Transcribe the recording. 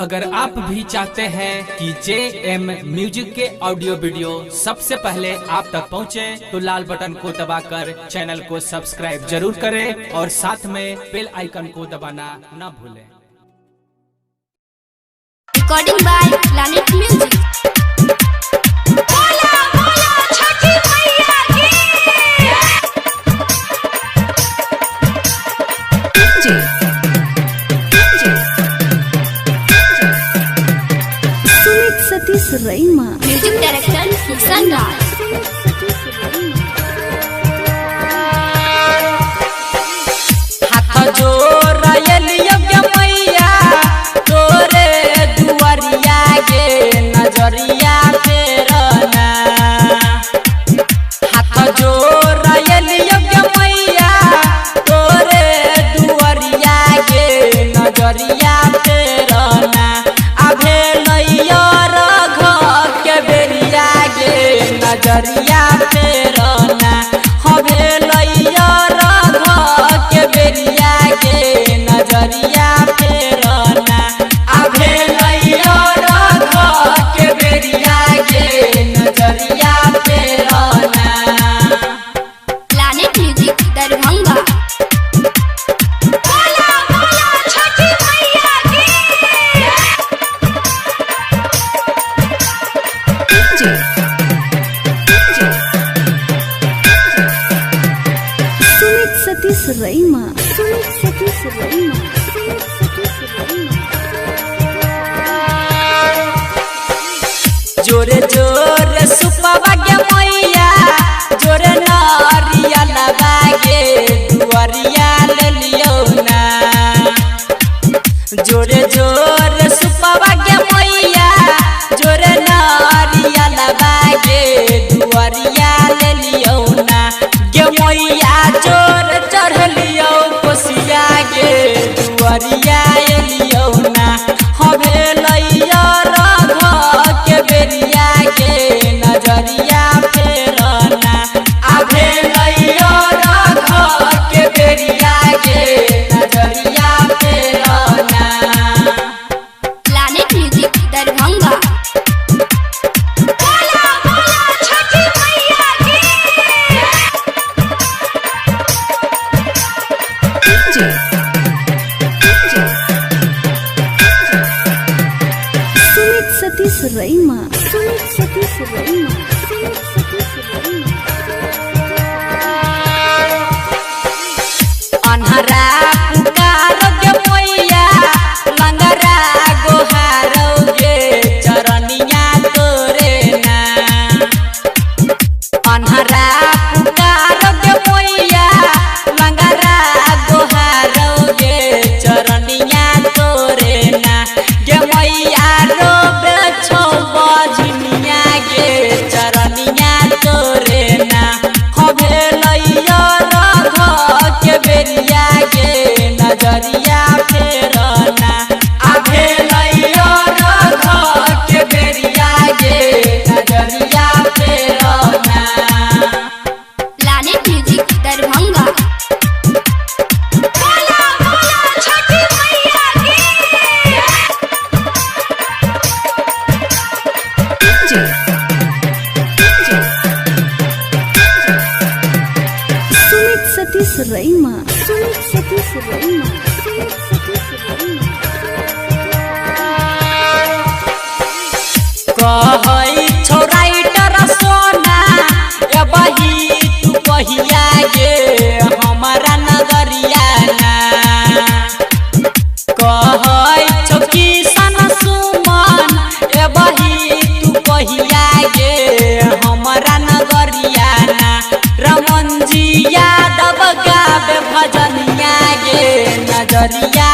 अगर आप भी चाहते हैं कि JM म्यूजिक के ऑडियो वीडियो सबसे पहले आप तक पहुंचे, तो लाल बटन को दबाकर चैनल को सब्सक्राइब जरूर करें और साथ में बेल आइकन को दबाना न भूलें। Recording by planet music. Satish Raima music director Sanraj. हाथ जोड़लियो के मैया तोरे दुआरिया गे नजरिया फेरना। हाथ जोड़लियो के मैया तोरे दुआरिया गे नजरिया फेरना। अभे नैया नजरिया फेरना। हवे लैया रघ के बेरिया के नजरिया फेरना। अभे लैया रघ के बेरिया के नजरिया फेरना। Planet music Darbhanga. सतीश रईमा सतीश रईमा जोरे जोरे सुपवा के मैया जोरे नारिया लबागे दुआरिया ले लियो ना। जोरे जोरे सुपवा के मैया जोरे नारिया लबागे दुआरिया ले लियो ना। गे मैया जोर चढ़लियो कोसिया गे दुआरिया एलियो ना। हवे लैया रघ के बेरिया के नजरिया फेरना। अभे लैया रघ के बेरिया के नजरिया फेरना। Planet music Darbhanga. सतीश रईमा सतीश रईमा अन्हरा पुकारो गे मैया लंगरा गोहारो गे चरनिया तोरे ना। अन्हरा पुकारो गे मैया लंगरा गोहारो गे चरनिया तोरे ना। गे मैया रोबे छौ बजनिया गे चरनिया तोरे ना। हवे लैया रघ के बेरिया के नजरिया फेरना। अभे लैया रघ के बेरिया के नजरिया फेरना। Planet music Darbhanga. सतीश रईमा सतीश रईमा कहै छौ राइटर सोना एबही तू कहिया गे हमारा नगरिया ना। कहै छौ किशन सुमन एबही तू कहिया गे हमारा नगरिया ना। रमन जी यादव गावे भजनिया गे नजरिया